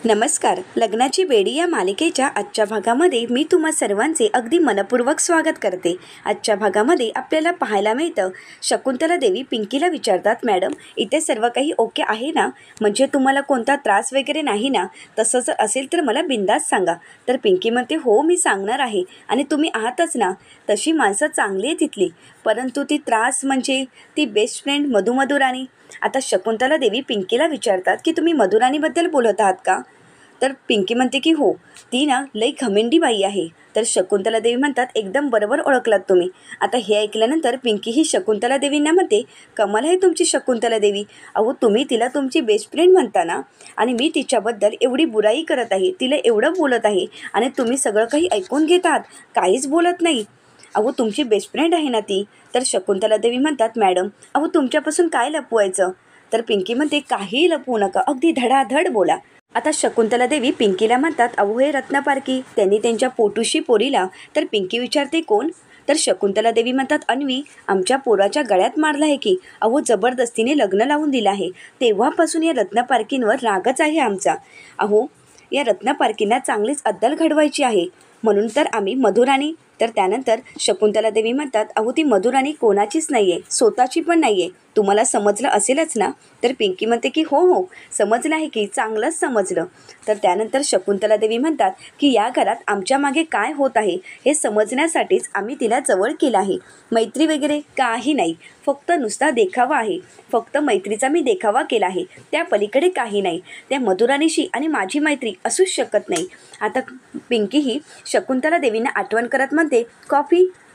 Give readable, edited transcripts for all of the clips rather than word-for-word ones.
नमस्कार. लग्नाची बेडी या मालिकेच्या आजच्या भागामध्ये मी तुम्हा सर्वांचे अगदी मनपूर्वक स्वागत करते. आजच्या भागामध्ये आपल्याला पाहायला मिळतं, शकुंतला देवी पिंकीला विचारतात, मॅडम इथे सर्व काही ओके आहे ना? म्हणजे तुम्हाला कोणता त्रास वगैरे नाही ना? तसं जर असेल तर मला बिंदास सांगा. तर पिंकी म्हणते, हो मी सांगणार आहे आणि तुम्ही आहातच ना. तशी माणसं चांगली आहे तिथली, परंतु ती त्रास म्हणजे ती बेस्ट फ्रेंड मधुराणी. आता शकुंतला देवी पिंकीला विचारतात की तुम्ही मधुराणीबद्दल बोलत आहात का? तर पिंकी म्हणते की हो, ती ना लई घमेंडी बाई आहे. तर शकुंतला देवी म्हणतात, एकदम बरोबर ओळखलात तुम्ही. आता हे ऐकल्यानंतर पिंकी ही शकुंतला देवींना म्हणते, कमाल आहे तुमची शकुंतला देवी. अहो तुम्ही तिला तुमची बेस्ट फ्रेंड म्हणता ना, आणि मी तिच्याबद्दल एवढी बुराई करत आहे, तिला एवढं बोलत आहे आणि तुम्ही सगळं काही ऐकून घेत आहात, काहीच बोलत नाही. अहो तुमची बेस्ट फ्रेंड आहे ना ती. तर शकुंतला देवी म्हणतात, मॅडम अहो तुमच्यापासून काय लपवायचं? तर पिंकी म्हणते, काही लपवू नका, अगदी धडाधड बोला. आता शकुंतला देवी पिंकीला म्हणतात, अहो हे रत्नपारखी त्यांनी त्यांच्या पोटूशी पोरीला. तर पिंकी विचारते, कोण? तर शकुंतला देवी म्हणतात, अन्वी, आमच्या पोराच्या गळ्यात मारला आहे की. अहो जबरदस्तीने लग्न लावून दिलं आहे. तेव्हापासून या रत्नपारखींवर रागच आहे आमचा. अहो या रत्नपारखींना चांगलीच अद्दल घडवायची आहे, म्हणून तर आम्ही मधुराणी. तर त्यानंतर शकुंतला देवी म्हणतात, अहो ती मधुराणी कोणाचीच नाही आहे, स्वतःची पण नाही आहे. तुम्हाला समजलं असेलच ना? तर पिंकी म्हणते की हो समजलं आहे की, चांगलंच समजलं. तर त्यानंतर शकुंतला देवी म्हणतात की या घरात आमच्या मागे काय होत आहे हे समजण्यासाठीच आम्ही तिला जवळ केलं आहे. मैत्री वगैरे काही नाही, फक्त नुसता देखावा आहे. फक्त मैत्रीचा मी देखावा केला आहे, त्या पलीकडे काही नाही. त्या मधुराणीशी आणि माझी मैत्री असूच शकत नाही. आता पिंकी ही शकुंतला देवींना आठवण करत म्हणते,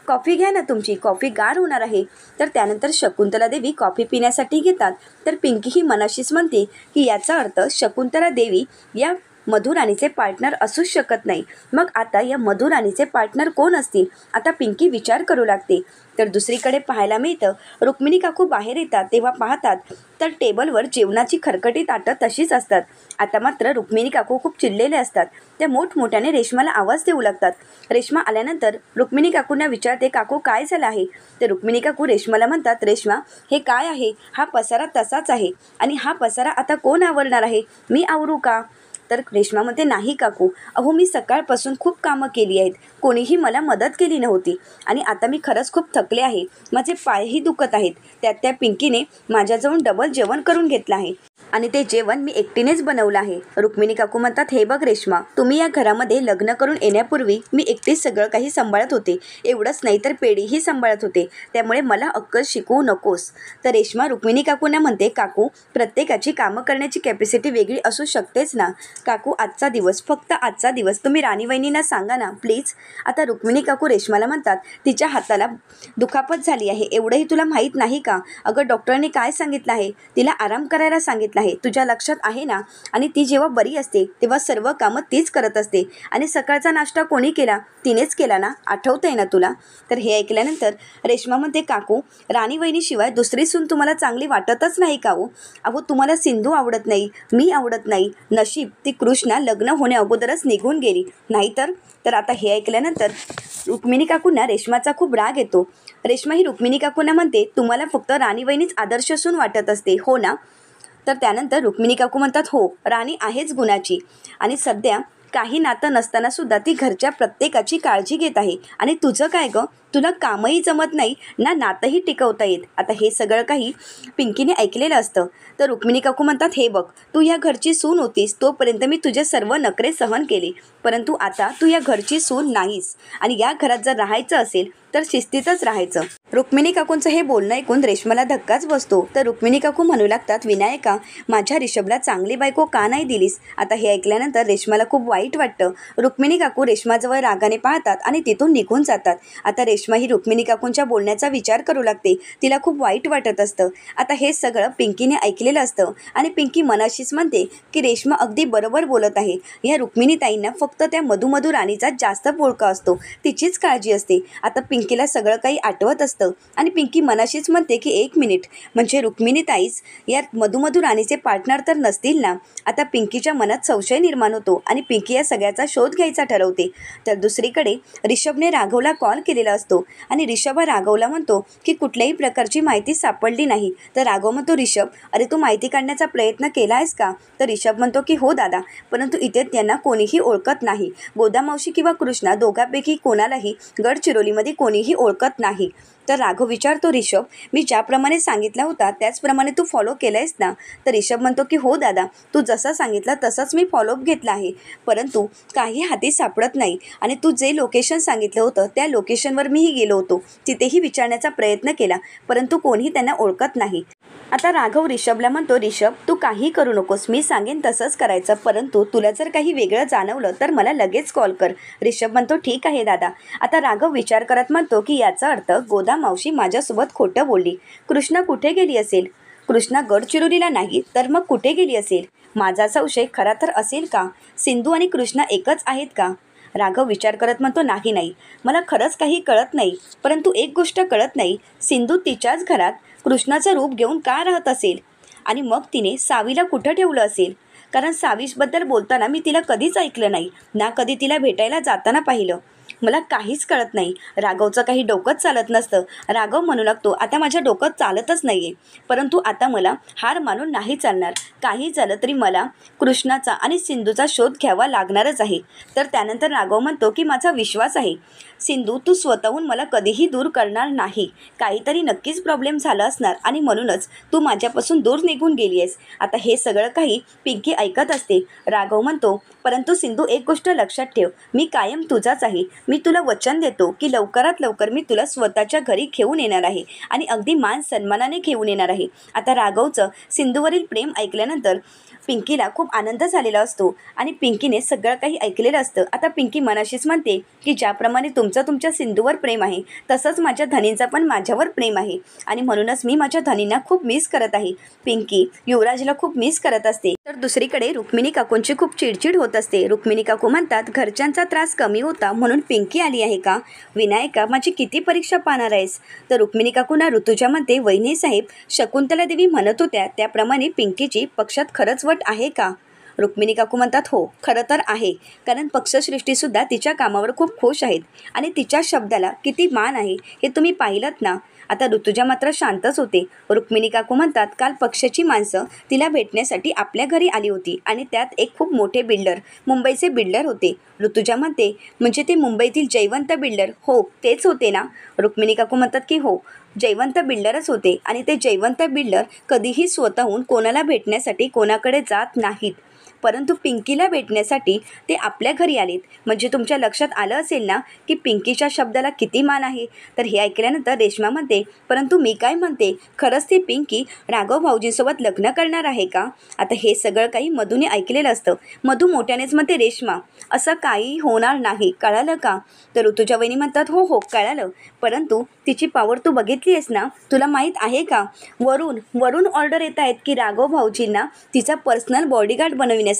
कॉफी घ्या ना, तुमची कॉफी गार होणार आहे. तर त्यानंतर शकुंतला देवी कॉफी पिण्यासाठी घेतात. तर पिंकी ही मनाशीच म्हणते की याचा अर्थ शकुंतला देवी या मधुराणीचे पार्टनर असूच शकत नाही. मग आता या मधुराणीचे पार्टनर कोण असतील? आता पिंकी विचार करू लागते. तर दुसरीकडे पाहायला मिळतं, रुक्मिणी काकू बाहेर येतात तेव्हा पाहतात तर टेबलवर जेवणाची खरकटी ताटं तशीच असतात. आता मात्र रुक्मिणी काकू खूप चिडलेले असतात. त्या मोठमोठ्याने रेश्माला आवाज देऊ लागतात. रेश्मा आल्यानंतर रुक्मिणी काकूंना विचारते, काकू काय झालं आहे? तर रुक्मिणी काकू रेश्माला म्हणतात, रेश्मा हे काय आहे? हा पसारा तसाच आहे आणि हा पसारा आता कोण आवरणार आहे? मी आवरू का? तर रेश्मा म्हणते, नाही काकू, अहो मी सकाळपासून खूप कामं केली आहेत, कोणीही मला मदत केली नव्हती आणि आता मी खरंच खूप थकले आहे, माझे पायही दुखत आहेत. त्या पिंकीने माझ्याजवळ डबल जेवण करून घेतलं आहे आणि ते जेवण मी एकटीनेच बनवलं आहे. रुक्मिणी काकू म्हणतात, हे बघ रेश्मा, तुम्ही या घरामध्ये लग्न करून येण्यापूर्वी मी एकटीच सगळं काही सांभाळत होते. एवढंच नाही तर पेढीही सांभाळत होते, त्यामुळे मला अक्कल शिकवू नकोस. तर रेश्मा रुक्मिणी काकूंना म्हणते, काकू प्रत्येकाची कामं करण्याची कॅपॅसिटी वेगळी असू शकतेच ना. काकू आजचा दिवस, फक्त आजचा दिवस तुम्ही राणीवहिनींना सांगा ना प्लीज. आता रुक्मिणी काकू रेश्माला म्हणतात, तिच्या हाताला दुखापत झाली आहे, एवढंही तुला माहीत नाही का? अगं डॉक्टरने काय सांगितलं आहे? तिला आराम करायला सांगितलं आहे, तुझ्या लक्षात आहे ना? आणि ती जेव्हा बरी असते तेव्हा सर्व कामं तीच करत असते आणि सकाळचा नाश्ता कोणी केला? तिनेच केला ना, आठवतंय ना तुला? तर हे ऐकल्यानंतर रेश्मा म्हणते, काकू राणीवहिनीशिवाय दुसरी सून तुम्हाला चांगली वाटतच नाही का हो? अहो तुम्हाला सिंधू आवडत नाही, मी आवडत नाही, नशीब ती कृष्णा लग्न होण्या अगोदरच निघून गेली, नाहीतर आता हे ऐकल्यानंतर रुक्मिणी काकूंना रेश्माचा खूप राग येतो. रेश्मा ही रुक्मिणी काकूंना म्हणते, तुम्हाला फक्त राणीवहिनीच आदर्श सून वाटत असते हो ना? तर त्यानंतर रुक्मिणी काकू म्हणतात, हो राणी आहेच गुणाची आणि सध्या काही नातं नसताना सुद्धा ती घरच्या प्रत्येकाची काळजी घेत आहे. आणि तुझं काय गं, तुला कामही जमत नाही ना, नातंही टिकवता येत. आता हे सगळं काही पिंकीने ऐकलेलं असतं. तर रुक्मिणी काकू म्हणतात, हे बघ, तू या घरची सून होतीस तोपर्यंत मी तुझे सर्व नखरे सहन केले, परंतु आता तू या घरची सून नाहीस आणि या घरात जर राहायचं असेल तर शिस्तीतच राहायचं. रुक्मिणी काकूंचं हे बोलणं ऐकून रेश्माला धक्काच बसतो. तर रुक्मिणी काकू म्हणू लागतात, विनायका, माझ्या रिषभला चांगली बायको का नाही दिलीस? आता हे ऐकल्यानंतर रेश्माला खूप वाईट वाटतं. रुक्मिणी काकू रेश्माजवळ रागाने पाहतात आणि तिथून निघून जातात. आता रेश्मा ही रुक्मिणी काकूंच्या बोलण्याचा विचार करू लागते. तिला खूप वाईट वाटत असतं. आता हे सगळं पिंकीने ऐकलेलं असतं आणि पिंकी मनाशीच म्हणते की रेश्मा अगदी बरोबर बोलत आहे. या रुक्मिणी ताईंना फक्त त्या मधुराणीचा जास्त पोळका असतो, तिचीच काळजी असते. आता पिंकीला सगळं काही आठवत असतं आणि पिंकी मनाशीच म्हणते की 1 मिनिट, म्हणजे रुक्मिणीताईच या मधुमधू राणीचे पार्टनर तर नसतील ना. आता पिंकीच्या मनात संशय निर्माण होतो आणि पिंकी या सगळ्याचा शोध घ्यायचा ठरवते. तर दुसरीकडे रिषभने राघवला कॉल केलेला असतो आणि रिषभ राघवला म्हणतो की कुठल्याही प्रकारची माहिती सापडली नाही. तर राघव म्हणतो, रिषभ, अरे तू माहिती काढण्याचा प्रयत्न केला आहेस का? तर रिषभ म्हणतो की हो दादा, परंतु इथे त्यांना कोणीही ओळखत नाही. गोदामावशी किंवा कृष्णा दोघांपैकी कोणालाही गडचिरोलीमध्ये कोणीही ओळखत नाही. तर राघव विचारतो, रिषभ, मी ज्याप्रमाणे सांगितला होता त्याचप्रमाणे तू फॉलो केलं आहेस ना? तर रिषभ म्हणतो की हो दादा, तू जसं सांगितलं तसंच मी फॉलोअप घेतला आहे, परंतु काही हाती सापडत नाही. आणि तू जे लोकेशन सांगितलं होतं त्या लोकेशनवर मीही गेलो होतो, तिथेही विचारण्याचा प्रयत्न केला, परंतु कोणीही त्यांना ओळखत नाही. आता राघव रिषभला म्हणतो, रिषभ, तू काही करू नकोस, मी सांगेन तसंच करायचं, परंतु तुला जर काही वेगळं जाणवलं तर मला लगेच कॉल कर. रिषभ म्हणतो, ठीक आहे दादा. आता राघव विचार करत म्हणतो की याचा अर्थ गोदामावशी माझ्यासोबत खोटं बोलली. कृष्णा कुठे गेली असेल? कृष्णा गडचिरोलीला नाही तर मग कुठे गेली असेल? माझा संशय खरा तर असेल का? सिंधू आणि कृष्णा एकच आहेत का? राघव विचार करत म्हणतो, नाही, मला खरंच काही कळत नाही, परंतु एक गोष्ट कळत नाही, सिंधू तिच्याच घरात कृष्णाचं रूप घेऊन का राहत असेल? आणि मग तिने सावीला कुठं ठेवलं असेल? कारण सावीबद्दल बोलताना मी तिला कधीच ऐकलं नाही, ना कधी तिला भेटायला जाताना पाहिलं. मला काहीच कळत नाही. राघवचं काही डोकंच चालत नसतं. राघव म्हणू लागतो, आता माझ्या डोकं चालतच नाही आहे, परंतु आता मला हार मानून नाही चालणार. काही झालं तरी मला कृष्णाचा आणि सिंधूचा शोध घ्यावा लागणारच आहे. तर त्यानंतर राघव म्हणतो की माझा विश्वास आहे सिंधू, तू स्वतःहून मला कधीही दूर करणार नाही. काहीतरी नक्कीच प्रॉब्लेम झाला असणार आणि म्हणूनच तू माझ्यापासून दूर निघून गेली आहेस. आता हे सगळं काही पिंकी ऐकत असते. राघव म्हणतो, परंतु सिंधू, एक गोष्ट लक्षात ठेव, मी कायम तुझाच आहे. मी तुला वचन देतो की लवकरात लवकर मी तुला स्वतःच्या घरी घेऊन येणार आहे आणि अगदी मान सन्मानाने घेऊन येणार आहे. आता राघवचं सिंधूवरील प्रेम ऐकल्यानंतर पिंकीला खूप आनंद झालेला असतो आणि पिंकीने सगळं काही ऐकलेलं असतं. आता पिंकी मनाशीच म्हणते की ज्याप्रमाणे तुमच्या सिंधूवर प्रेम आहे तसंच माझ्या धनींचा पण माझ्यावर प्रेम आहे आणि म्हणूनच मी माझ्या धनींना खूप मिस करत आहे. पिंकी युवराजला खूप मिस करत असते. तर दुसरीकडे रुक्मिणी काकूंची खूप चिडचिड होत असते. रुक्मिणी काकू म्हणतात, घरच्यांचा त्रास कमी होता म्हणून पिंकी आली आहे का? विनायका, माझी किती परीक्षा पाहणार आहेस? तर रुक्मिणी काकूंना ऋतुजा म्हणते, वहिनी साहेब, शकुंतला देवी म्हणत होत्या त्याप्रमाणे पिंकीची पक्षात खरंच वट आहे का? रुक्मिणी काकू म्हणतात, हो, खरं तर आहे, कारण पक्षश्रेष्ठीसुद्धा तिच्या कामावर खूप खुश आहेत आणि तिच्या शब्दाला किती मान आहे हे तुम्ही पाहिलंत ना. आता ऋतुजा मात्र शांतच होते. रुक्मिणी काकू म्हणतात, काल पक्षाची माणसं तिला भेटण्यासाठी आपल्या घरी आली होती आणि त्यात एक खूप मोठे बिल्डर, मुंबईचे बिल्डर होते. ऋतुजा म्हणते, म्हणजे ते मुंबईतील जयवंत बिल्डर? हो, तेच होते ना. रुक्मिणी काकू म्हणतात की हो, जयवंत बिल्डरच होते आणि ते जयवंत बिल्डर कधीही स्वतःहून कोणाला भेटण्यासाठी कोणाकडे जात नाहीत, परंतु पिंकीला भेटण्यासाठी ते आपल्या घरी आलेत. म्हणजे तुमच्या लक्षात आलं असेल ना की पिंकीच्या शब्दाला किती मान आहे. तर हे ऐकल्यानंतर रेश्मा म्हणते, परंतु मी काय म्हणते, खरंच ती पिंकी राघव भाऊजींसोबत लग्न करणार आहे का? आता हे सगळं काही मधूने ऐकलेलं असतं. मधू मोठ्यानेच म्हणते, रेश्मा, असं काही होणार नाही, कळालं का? तर ऋतुजा वहिनी म्हणतात, हो हो कळालं, परंतु तिची पावर तू बघितली आहेस ना, तुला माहीत आहे का, वरून ऑर्डर येत आहेत की राघव भाऊजींना तिचा पर्सनल बॉडीगार्ड बनविण्यासाठी.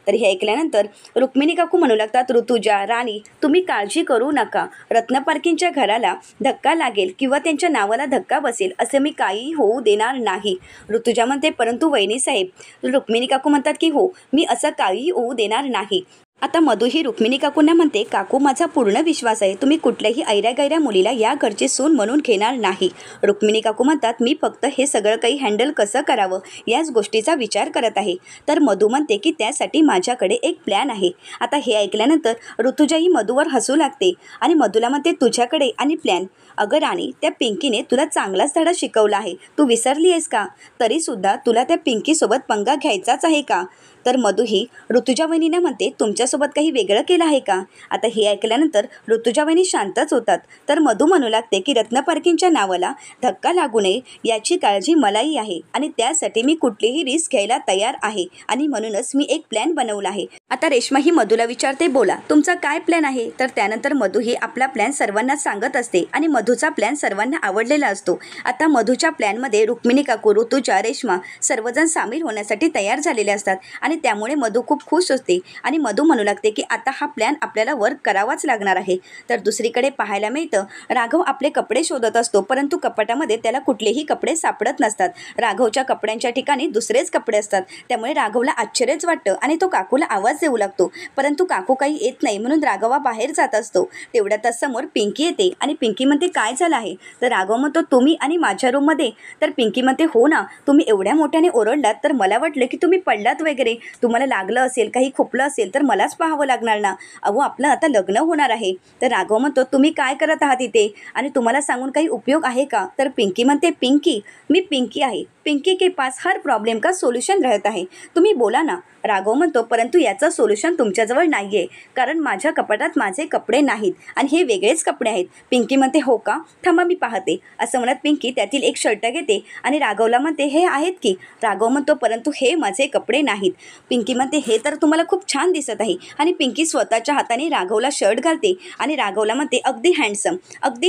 तर हे ऐकल्यानंतर रुक्मिणी काकू म्हणू लागतात, ऋतुजा राणी, तुम्ही काळजी करू नका, रत्नपारखींच्या घराला धक्का लागेल किंवा त्यांच्या नावाला धक्का बसेल असं मी काही होऊ देणार नाही. ऋतुजा म्हणते, परंतु वहिनी साहेब. रुक्मिणी काकू म्हणतात की हो, मी असं काही होऊ देणार नाही. आता मधू ही रुक्मिणी काकूंना म्हणते, काकू, माझा पूर्ण विश्वास आहे तुम्ही कुठल्याही ऐऱ्या-गैऱ्या मुलीला या घरची सून म्हणून घेणार नाही. रुक्मिणी काकू म्हणतात, मी फक्त हे सगळं काही हँडल कसं करावं याच गोष्टीचा विचार करत आहे. तर मधू म्हणते की त्यासाठी माझ्याकडे एक प्लॅन आहे. आता हे ऐकल्यानंतर ऋतुजा ही मधूवर हसू लागते आणि मधूला म्हणते, तुझ्याकडे आणि प्लॅन? अगं राणी, त्या पिंकीने तुला चांगलाच धडा शिकवला आहे, तू विसरली आहेस का? तरीसुद्धा तुला त्या पिंकीसोबत पंगा घ्यायचाच आहे का? तर मधू ही ऋतुजा वहिनींना म्हणते, तुमच्यासोबत काही वेगळं केलं आहे का? आता हे ऐकल्यानंतर ऋतुजा वहिनी शांतच होतात. तर मधू म्हणू लागते की रत्नपारखींच्या नावाला धक्का लागू नये याची काळजी मलाही आहे आणि त्यासाठी मी कुठलीही रिस्क घ्यायला तयार आहे आणि म्हणूनच मी एक प्लॅन बनवला आहे. आता रेश्मा ही मधूला विचारते, बोला, तुमचा काय प्लॅन आहे? तर त्यानंतर मधू ही आपला प्लॅन सर्वांना सांगत असते आणि मधूचा प्लॅन सर्वांना आवडलेला असतो. आता मधूच्या प्लॅनमध्ये रुक्मिणी काकू, ऋतुजा, रेश्मा सर्वजण सामील होण्यासाठी तयार झालेले असतात आणि आणि त्यामुळे मधू खूप खुश असते आणि मधू म्हणू लागते की आता हा प्लॅन आपल्याला वर्क करावाच लागणार आहे. तर दुसरीकडे पाहायला मिळतं राघव आपले कपडे शोधत असतो, परंतु कपाटामध्ये त्याला कुठलेही कपडे सापडत नसतात. राघवच्या कपड्यांच्या ठिकाणी दुसरेच कपडे असतात. त्यामुळे राघवला आश्चर्यच वाटतं आणि तो काकूला आवाज देऊ लागतो, परंतु काकू काही येत नाही म्हणून राघव बाहेर जात असतो. तेवढ्यातच समोर पिंकी येते आणि पिंकी म्हणते काय झालं आहे. तर राघव म्हणतो तुम्ही आणि माझ्या रूममध्ये. तर पिंकी म्हणते हो ना, तुम्ही एवढ्या मोठ्याने ओरडलात तर मला वाटलं की तुम्ही पडलात वगैरे, तुम्हाला लागलं असेल, काही खुपलं असेल तर मलाच पाहावं लागणार ना. अहो आपलं आता लग्न होणार आहे. तर राघव म्हणतो तुम्ही काय करत आहात इथे आणि तुम्हाला सांगून काही उपयोग आहे का. तर पिंकी म्हणते पिंकी, मी पिंकी आहे. पिंकी के पास हर प्रॉब्लेम का सोल्युशन रहता है, तुम्ही बोला ना. राघव म्हणतो परंतु याचं सोल्युशन तुमच्याजवळ नाही आहे, कारण माझ्या कपाटात माझे कपडे नाहीत आणि हे वेगळेच कपडे आहेत. पिंकी म्हणते हो का, थांबा मी पाहते. असं म्हणत पिंकी त्यातील एक शर्ट घेते आणि राघवला म्हणते हे आहेत की. राघव म्हणतो परंतु हे माझे कपडे नाहीत. पिंकी म्हणते हे तर तुम्हाला खूप छान दिसत आहे आणि पिंकी स्वतःच्या हाताने राघवला शर्ट घालते आणि राघवला म्हणते अगदी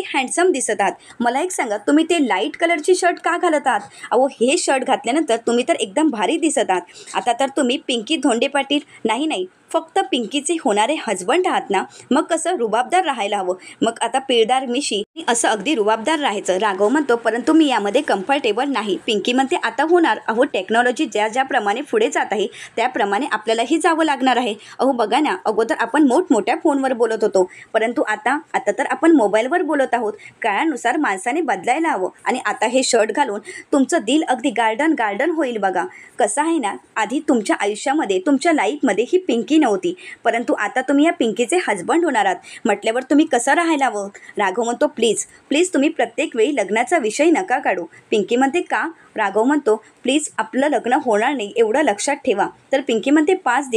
हँडसम दिसत आहात. मला एक सांगा, तुम्ही ते लाईट कलरची शर्ट का घालत आहात. अहो हे शर्ट घातल्यानंतर तुम्ही तर एकदम भारी दिसत आहात. आता तर तुम्ही पिंकी धोंडे पाटील नाही, फक्त पिंकीचे होणारे हजबंड आहात ना, मग कसं रुबाबदार राहायला हवं. मग आता पिळदार मिशी असं अगदी रुबाबदार राहायचं. राघव म्हणतो परंतु मी यामध्ये कम्फर्टेबल नाही. पिंकी म्हणते आता होणार. अहो टेक्नॉलॉजी ज्याप्रमाणे पुढे जात आहे त्याप्रमाणे आपल्यालाही जावं लागणार आहे. अहो बघा ना, अगोदर आपण मोठमोठ्या फोनवर बोलत होतो, परंतु आता तर आपण मोबाईलवर बोलत आहोत. काळानुसार माणसाने बदलायला हवं. आणि आता हे शर्ट घालून तुमचं दिल अगदी गार्डन होईल बघा. कसं आहे ना, आधी तुमच्या आयुष्यामध्ये तुमच्या लाईफमध्ये ही पिंकी नव्हती, परंतु आता तुम्ही या पिंकीचे हजबंड होणार आहात म्हटल्यावर तुम्ही कसं राहायला हवं. राघव म्हणतो प्लीज तुम्ही प्रत्येक वेळी लग्नाचा विषय नका काढू. पिंकी म्हणते का. राघव म्हणतो प्लीज आपलं लग्न होणार नाही एवढं लक्षात ठेवा. तर पिंकी म्हणते 5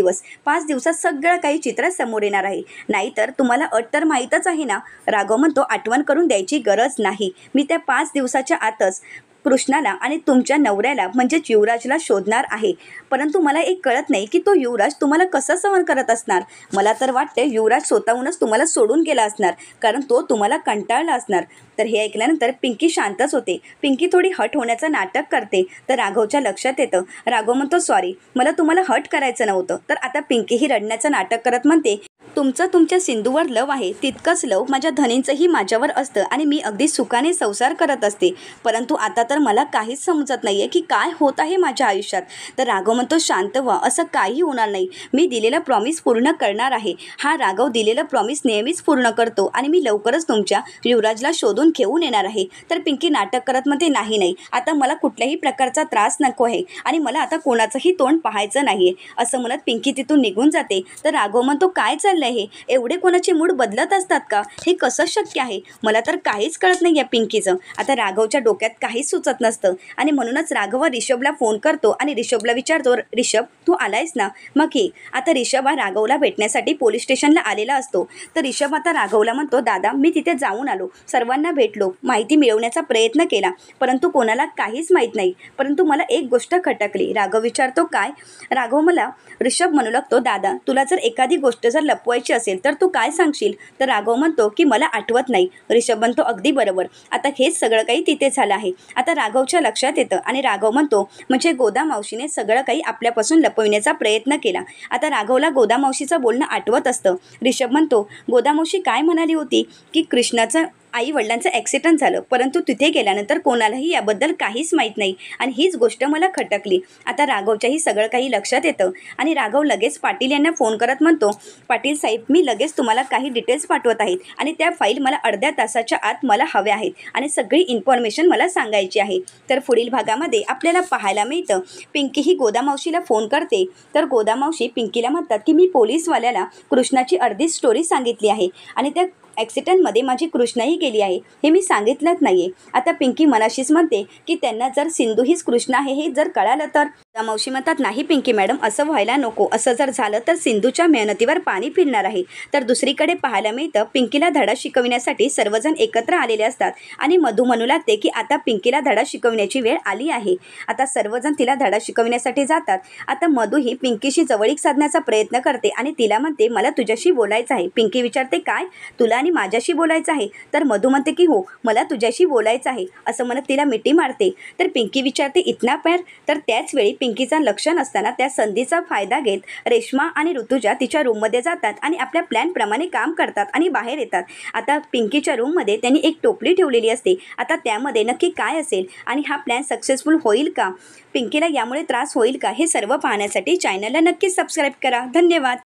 दिवसात सगळं काही चित्र समोर येणार आहे, नाहीतर तुम्हाला अट तर माहीतच आहे ना. राघव म्हणतो आठवण करून द्यायची गरज नाही, मी त्या 5 दिवसाच्या आतच कृष्णाला आणि तुमच्या नवऱ्याला म्हणजेच युवराजला शोधणार आहे. परंतु मला एक कळत नाही की तो युवराज तुम्हाला कसं सहन करत असणार. मला तर वाटतं युवराज स्वतःहूनच तुम्हाला सोडून गेला असणार, कारण तो तुम्हाला कंटाळला असणार. तर हे ऐकल्यानंतर पिंकी शांतच होते. पिंकी थोडी हट होण्याचं नाटक करते. तर राघवच्या लक्षात येतं. राघव म्हणतो सॉरी, मला तुम्हाला हट करायचं नव्हतं. तर आता पिंकीही रडण्याचं नाटक करत म्हणते तुमचं तुमच्या सिंधूवर लव आहे, तितकंच लव माझ्या धनींचंही माझ्यावर असतं आणि मी अगदी सुखाने संसार करत असते. परंतु आता तर मला काहीच समजत नाही आहे की काय होत आहे माझ्या आयुष्यात. तर राघव म्हणतो शांत व्हा, असं काही होणार नाही. मी दिलेलं प्रॉमिस पूर्ण करणार आहे. हा राघव दिलेलं प्रॉमिस नेहमीच पूर्ण करतो आणि मी लवकरच तुमच्या युवराजला शोधून घेऊन येणार आहे. तर पिंकी नाटक करत म्हणते नाही, आता मला कुठल्याही प्रकारचा त्रास नको आहे आणि मला आता कोणाचंही तोंड पाहायचं नाही आहे. असं म्हणत पिंकी तिथून निघून जाते. तर राघव म्हणतो काय चाललंय हे, एवढे कोणाचे मूड बदलत असतात का. हे कसं शक्य आहे, मला तर काहीच कळत नाही या पिंकीचं. आता राघवच्या डोक्यात काहीच सुचत नसतं आणि म्हणूनच राघव रिषभला फोन करतो आणि रिषभला विचारतो रिषभ तू आलायस ना. मग हे आता रिषभ हा राघवला भेटण्यासाठी पोलीस स्टेशनला आलेला असतो. तर रिषभ आता राघवला म्हणतो दादा मी तिथे जाऊन आलो, सर्वांना भेटलो, माहिती मिळवण्याचा प्रयत्न केला, परंतु कोणाला काहीच माहीत नाही. परंतु मला एक गोष्ट खटकली. राघव विचारतो काय. राघव मला रिषभ म्हणू लागतो दादा तुला जर एखादी गोष्ट जर लपवायची असेल तर तू काय सांगशील. तर राघव म्हणतो की मला आठवत नाही. रिषभ म्हणतो अगदी बरोबर, आता हेच सगळं काही तिथे झालं आहे. आता राघवच्या लक्षात येतं आणि राघव म्हणतो म्हणजे गोदा मावशीने सगळं काही आपल्यापासून लपविण्याचा प्रयत्न केला. आता राघवला गोदा मावशीचं बोलणं आठवत असतं. रिषभ म्हणतो गोदा मावशी काय म्हणाली होती की कृष्णाचं आई वडिलांचं ॲक्सिडेंट झालं, परंतु तिथे गेल्यानंतर कोणालाही याबद्दल काहीच माहीत नाही आणि हीच गोष्ट मला खटकली. आता राघवच्याही सगळं काही लक्षात येतं आणि राघव लगेच पाटील यांना फोन करत म्हणतो पाटील साहेब मी लगेच तुम्हाला काही डिटेल्स पाठवत आहेत आणि त्या फाईल मला अर्ध्या तासाच्या आत मला हव्या आहेत आणि सगळी इन्फॉर्मेशन मला सांगायची आहे. तर पुढील भागामध्ये आपल्याला पाहायला मिळतं पिंकी ही गोदामावशीला फोन करते. तर गोदामावशी पिंकीला म्हणतात की मी पोलीसवाल्याला कृष्णाची अर्धी स्टोरी सांगितली आहे आणि त्या ॲक्सिडेंटमध्ये माझी कृष्णाही गेली आहे हे मी सांगितलंच नाही आहे. आता पिंकी मनाशीच म्हणते की त्यांना जर सिंधू हीच कृष्णा आहे हे जर कळालं तर. मावशी म्हणतात नाही पिंकी मॅडम असं व्हायला नको, असं जर झालं तर सिंधूच्या मेहनतीवर पाणी फिरणार आहे. तर दुसरीकडे पाहायला मिळतं पिंकीला धडा शिकविण्यासाठी सर्वजण एकत्र आलेले असतात आणि मधू म्हणू लागते की आता पिंकीला धडा शिकविण्याची वेळ आली आहे. आता सर्वजण तिला धडा शिकविण्यासाठी जातात. आता मधू ही पिंकीशी जवळीक साधण्याचा प्रयत्न करते आणि तिला म्हणते मला तुझ्याशी बोलायचं आहे. पिंकी विचारते काय, तुला आणि माझ्याशी बोलायचं आहे. तर मधू म्हणते की हो मला तुझ्याशी बोलायचं आहे असं म्हणत तिला मिठी मारते. तर पिंकी विचारते इतना प्यार. तर त्याच वेळी पिंकीचा लक्ष नसताना त्या संधीचा फायदा घेत रेश्मा आणि ऋतुजा तिच्या रूममध्ये जातात आणि आपल्या प्लॅनप्रमाणे काम करतात आणि बाहेर येतात. आता पिंकीच्या रूममध्ये त्यांनी एक टोपली ठेवलेली असते. आता त्यामध्ये नक्की काय असेल आणि हा प्लॅन सक्सेसफुल होईल का, पिंकीला यामुळे त्रास होईल का, हे सर्व पाहण्यासाठी चॅनलला नक्कीच सबस्क्राईब करा. धन्यवाद.